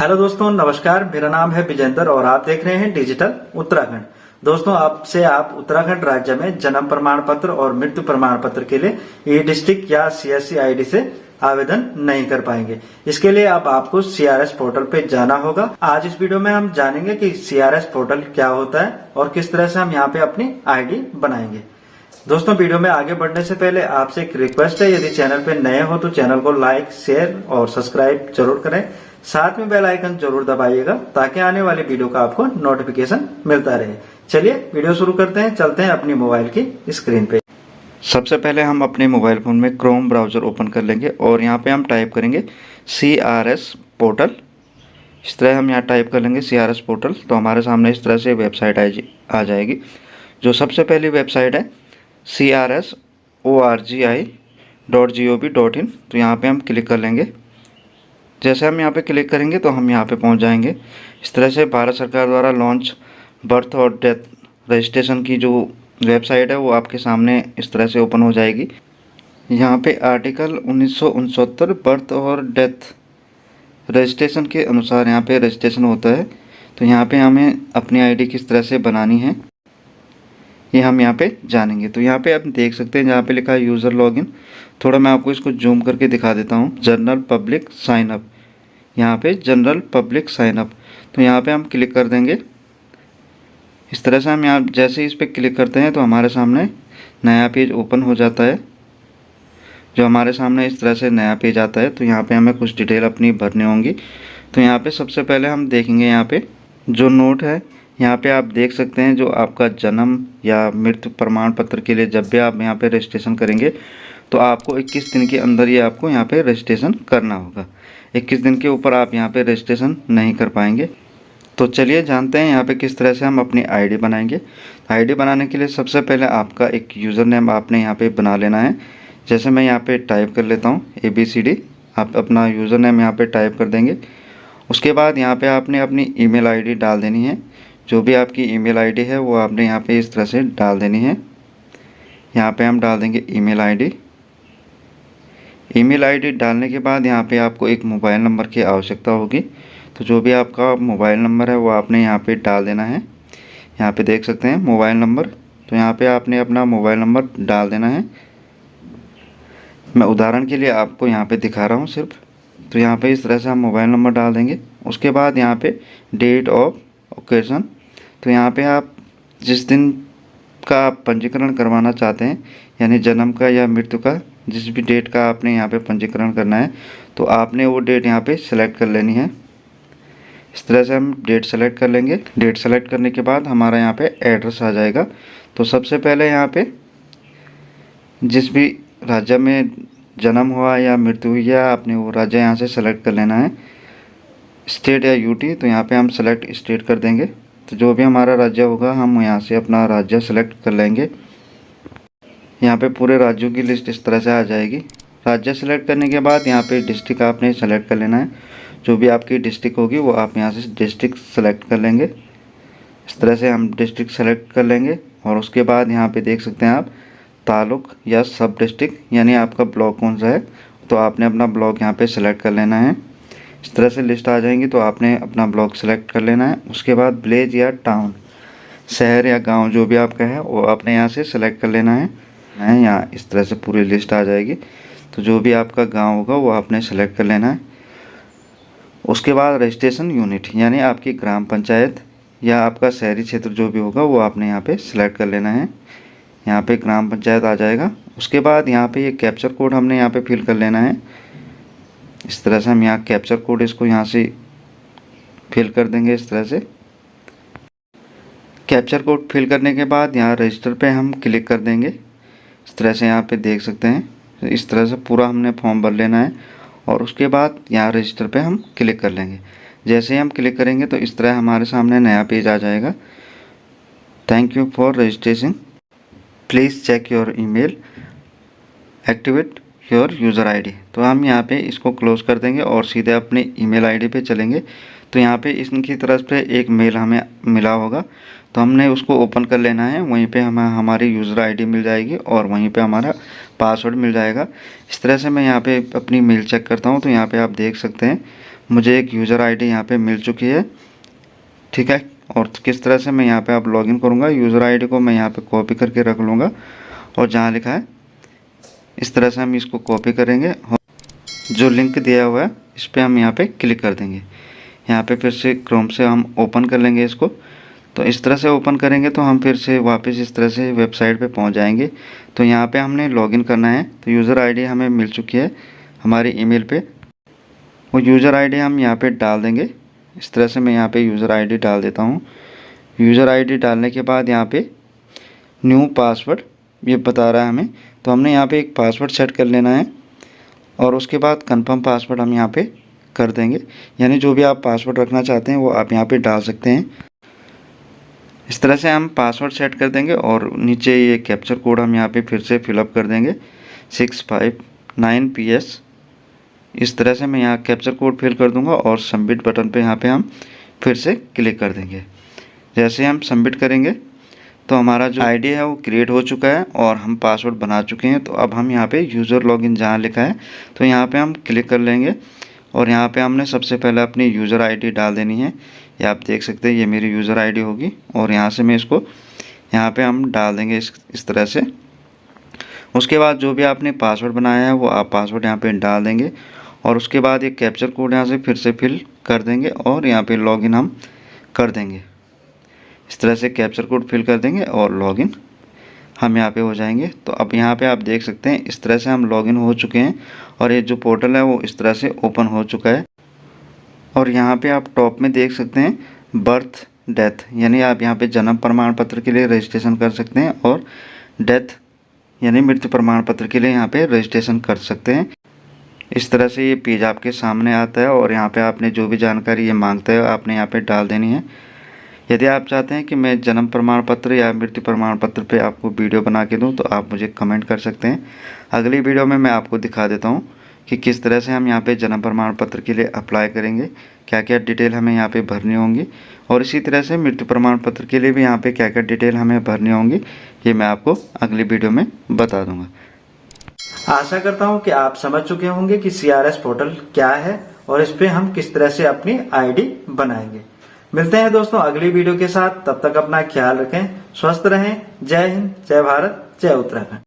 Hello दोस्तों, नमस्कार। मेरा नाम है विजेंद्र और आप देख रहे हैं डिजिटल उत्तराखंड। दोस्तों, आप उत्तराखंड राज्य में जन्म प्रमाण पत्र और मृत्यु प्रमाण पत्र के लिए ई डिस्ट्रिक्ट या सीएससी आईडी से आवेदन नहीं कर पाएंगे। इसके लिए अब आपको सीआरएस पोर्टल पे जाना होगा। आज इस वीडियो में हम जानेंगे कि सीआरएस पोर्टल क्या होता है और किस तरह से हम यहाँ पे अपनी आईडी बनाएंगे। दोस्तों, वीडियो में आगे बढ़ने से पहले आपसे एक रिक्वेस्ट है, यदि चैनल पे नए हो तो चैनल को लाइक, शेयर और सब्सक्राइब जरूर करें। साथ में बेल आइकन जरूर दबाइएगा ताकि आने वाली वीडियो का आपको नोटिफिकेशन मिलता रहे। चलिए वीडियो शुरू करते हैं। चलते हैं अपनी मोबाइल की स्क्रीन पे। सबसे पहले हम अपने मोबाइल फोन में क्रोम ब्राउजर ओपन कर लेंगे और यहाँ पे हम टाइप करेंगे CRS पोर्टल। इस तरह हम यहाँ टाइप कर लेंगे CRS पोर्टल, तो हमारे सामने इस तरह से वेबसाइट आ जाएगी। जो सबसे पहली वेबसाइट है crsorgi.gov.in, तो यहाँ पे हम क्लिक कर लेंगे। जैसे हम यहाँ पे क्लिक करेंगे तो हम यहाँ पे पहुँच जाएंगे। इस तरह से भारत सरकार द्वारा लॉन्च बर्थ और डेथ रजिस्ट्रेशन की जो वेबसाइट है वो आपके सामने इस तरह से ओपन हो जाएगी। यहाँ पे आर्टिकल 1969 बर्थ और डेथ रजिस्ट्रेशन के अनुसार यहाँ पे रजिस्ट्रेशन होता है। तो यहाँ पे हमें अपनी आईडी किस तरह से बनानी है ये हम यहाँ पे जानेंगे। तो यहाँ पे आप देख सकते हैं जहाँ पे लिखा है यूज़र लॉगिन। थोड़ा मैं आपको इसको जूम करके दिखा देता हूँ। जनरल पब्लिक साइन अप, यहाँ पे जनरल पब्लिक साइन अप, तो यहाँ पे हम क्लिक कर देंगे। इस तरह से हम यहाँ जैसे इस पर क्लिक करते हैं तो हमारे सामने नया पेज ओपन हो जाता है। जो हमारे सामने इस तरह से नया पेज आता है तो यहाँ पे हमें कुछ डिटेल अपनी भरनी होंगी। तो यहाँ पे सबसे पहले हम देखेंगे यहाँ पे जो नोट है। यहाँ पे आप देख सकते हैं जो आपका जन्म या मृत्यु प्रमाण पत्र के लिए जब भी आप यहाँ पे रजिस्ट्रेशन करेंगे तो आपको 21 दिन के अंदर ही आपको यहाँ पे रजिस्ट्रेशन करना होगा। 21 दिन के ऊपर आप यहाँ पे रजिस्ट्रेशन नहीं कर पाएंगे। तो चलिए जानते हैं यहाँ पे किस तरह से हम अपनी आईडी बनाएंगे। आईडी बनाने के लिए सबसे पहले आपका एक यूज़र नेम आपने यहाँ पे बना लेना है। जैसे मैं यहाँ पे टाइप कर लेता हूँ ABCD, आप अपना यूज़र नेम यहाँ पे टाइप कर देंगे। उसके बाद यहाँ पे आपने अपनी ईमेल आईडी डाल देनी है। जो भी आपकी ईमेल आईडी है वो आपने यहाँ पे इस तरह से डाल देनी है। यहाँ पे हम डाल देंगे ईमेल आईडी। ईमेल आईडी डालने के बाद यहाँ पे आपको एक मोबाइल नंबर की आवश्यकता होगी। तो जो भी आपका मोबाइल नंबर है वो आपने यहाँ पे डाल देना है। यहाँ पे देख सकते हैं मोबाइल नंबर, तो यहाँ पे आपने अपना मोबाइल नंबर डाल देना है। मैं उदाहरण के लिए आपको यहाँ पे दिखा रहा हूँ सिर्फ। तो यहाँ पे इस तरह से हम मोबाइल नंबर डाल देंगे। उसके बाद यहाँ पे डेट ऑफ ओकेजन, तो यहाँ पे आप जिस दिन का आप पंजीकरण करवाना चाहते हैं, यानी जन्म का या मृत्यु का, जिस भी डेट का आपने यहाँ पे पंजीकरण करना है तो आपने वो डेट यहाँ पे सेलेक्ट कर लेनी है। इस तरह से हम डेट सेलेक्ट कर लेंगे। डेट सेलेक्ट करने के बाद हमारा यहाँ पे एड्रेस आ जाएगा। तो सबसे पहले यहाँ पे जिस भी राज्य में जन्म हुआ या मृत्यु हुई है आपने वो राज्य यहाँ से सेलेक्ट कर लेना है। स्टेट या यूटी, तो यहाँ पे हम सेलेक्ट स्टेट कर देंगे। तो जो भी हमारा राज्य होगा हम यहाँ से अपना राज्य सेलेक्ट कर लेंगे। यहाँ पे पूरे राज्यों की लिस्ट इस तरह से आ जाएगी। राज्य सेलेक्ट करने के बाद यहाँ पे डिस्ट्रिक्ट आपने सेलेक्ट कर लेना है। जो भी आपकी डिस्ट्रिक्ट होगी वो आप यहाँ से डिस्ट्रिक्ट सेलेक्ट कर लेंगे। इस तरह से हम डिस्ट्रिक्ट सेलेक्ट कर लेंगे। और उसके बाद यहाँ पे देख सकते हैं आप तालुक या सब डिस्ट्रिक्ट, यानी आपका ब्लॉक कौन सा है, तो आपने अपना ब्लॉक यहाँ पे सेलेक्ट कर लेना है। इस तरह से लिस्ट आ जाएंगी तो आपने अपना ब्लॉक सेलेक्ट कर लेना है। उसके बाद विलेज या टाउन, शहर या गांव जो भी आपका है वो आपने यहाँ से सेलेक्ट कर लेना है। यहाँ इस तरह से पूरी लिस्ट आ जाएगी। तो जो भी आपका गांव होगा वो आपने सेलेक्ट कर लेना है। उसके बाद रजिस्ट्रेशन यूनिट, यानी आपकी ग्राम पंचायत या आपका शहरी क्षेत्र जो भी होगा वो आपने यहाँ पे सेलेक्ट कर लेना है। यहाँ पे ग्राम पंचायत आ जाएगा। उसके बाद यहाँ पे ये कैप्चर कोड हमने यहाँ पे फिल कर लेना है। इस तरह से हम यहाँ कैप्चर कोड इसको यहाँ से फिल कर देंगे। इस तरह से कैप्चर कोड फिल करने के बाद यहाँ रजिस्टर पे हम क्लिक कर देंगे। इस तरह से यहाँ पे देख सकते हैं इस तरह से पूरा हमने फॉर्म भर लेना है। और उसके बाद यहाँ रजिस्टर पे हम क्लिक कर लेंगे। जैसे ही हम क्लिक करेंगे तो इस तरह हमारे सामने नया पेज आ जाएगा। Thank you for registration, please check your email, activate your user ID. तो हम यहाँ पे इसको क्लोज़ कर देंगे और सीधे अपनी ईमेल आईडी पे चलेंगे। तो यहाँ पे इनकी तरफ से एक मेल हमें मिला होगा तो हमने उसको ओपन कर लेना है। वहीं पे हमें हमारी यूज़र आईडी मिल जाएगी और वहीं पे हमारा पासवर्ड मिल जाएगा। इस तरह से मैं यहाँ पे अपनी मेल चेक करता हूँ। तो यहाँ पे आप देख सकते हैं मुझे एक यूज़र आईडी यहाँ पे मिल चुकी है, ठीक है। और किस तरह से मैं यहाँ पे अब लॉगिन करूँगा, यूज़र आईडी को मैं यहाँ पे कॉपी करके रख लूँगा और जहाँ लिखा है इस तरह से हम इसको कॉपी करेंगे और जो लिंक दिया हुआ है इस पर हम यहाँ पे क्लिक कर देंगे। यहाँ पे फिर से क्रोम से हम ओपन कर लेंगे इसको। तो इस तरह से ओपन करेंगे तो हम फिर से वापस इस तरह से वेबसाइट पे पहुँच जाएंगे। तो यहाँ पे हमने लॉगिन करना है। तो यूज़र आईडी हमें मिल चुकी है हमारी ईमेल पे, वो यूज़र आईडी हम यहाँ पे डाल देंगे। इस तरह से मैं यहाँ पे यूज़र आईडी डाल देता हूँ। यूज़र आईडी डालने के बाद यहाँ पे न्यू पासवर्ड ये बता रहा है हमें, तो हमने यहाँ पे एक पासवर्ड सेट कर लेना है और उसके बाद कंफर्म पासवर्ड हम यहाँ पे कर देंगे। यानी जो भी आप पासवर्ड रखना चाहते हैं वो आप यहाँ पे डाल सकते हैं। इस तरह से हम पासवर्ड सेट कर देंगे और नीचे ये कैप्चर कोड हम यहाँ पे फिर से फिलअप कर देंगे 659PS। इस तरह से मैं यहाँ कैप्चर कोड फिल कर दूंगा और सबमिट बटन पे यहाँ पे हम फिर से क्लिक कर देंगे। जैसे हम सबमिट करेंगे तो हमारा जो आईडी है वो क्रिएट हो चुका है और हम पासवर्ड बना चुके हैं। तो अब हम यहाँ पे यूज़र लॉगिन जहाँ लिखा है तो यहाँ पे हम क्लिक कर लेंगे और यहाँ पे हमने सबसे पहले अपनी यूज़र आईडी डाल देनी है। ये आप देख सकते हैं ये मेरी यूज़र आईडी होगी और यहाँ से मैं इसको यहाँ पे हम डाल देंगे इस तरह से। उसके बाद जो भी आपने पासवर्ड बनाया है वो आप पासवर्ड यहाँ पे डाल देंगे और उसके बाद ये कैप्चर कोड यहाँ से फिर से फिल कर देंगे और यहाँ पे लॉगिन हम कर देंगे। इस तरह से कैप्चर कोड फिल कर देंगे और लॉगिन हम यहाँ पे हो जाएंगे। तो अब यहाँ पे आप देख सकते हैं इस तरह से हम लॉगिन हो चुके हैं और ये जो पोर्टल है वो इस तरह से ओपन हो चुका है। और यहाँ पे आप टॉप में देख सकते हैं बर्थ डेथ, यानी आप यहाँ पे जन्म प्रमाण पत्र के लिए रजिस्ट्रेशन कर सकते हैं और डेथ यानी मृत्यु प्रमाण पत्र के लिए यहाँ पे रजिस्ट्रेशन कर सकते हैं। इस तरह से ये पेज आपके सामने आता है और यहाँ पे आपने जो भी जानकारी ये मांगता है आपने यहाँ पे डाल देनी है। यदि आप चाहते हैं कि मैं जन्म प्रमाण पत्र या मृत्यु प्रमाण पत्र पे आपको वीडियो बना के दूं तो आप मुझे कमेंट कर सकते हैं। अगली वीडियो में मैं आपको दिखा देता हूं कि किस तरह से हम यहाँ पे जन्म प्रमाण पत्र के लिए अप्लाई करेंगे, क्या क्या डिटेल हमें यहाँ पे भरनी होंगी और इसी तरह से मृत्यु प्रमाण पत्र के लिए भी यहाँ पे क्या क्या डिटेल हमें भरनी होंगी ये मैं आपको अगली वीडियो में बता दूँगा। आशा करता हूँ कि आप समझ चुके होंगे कि CRS पोर्टल क्या है और इस पे हम किस तरह से अपनी आईडी बनाएंगे। मिलते हैं दोस्तों अगली वीडियो के साथ, तब तक अपना ख्याल रखें, स्वस्थ रहें। जय हिंद, जय भारत, जय उत्तराखंड।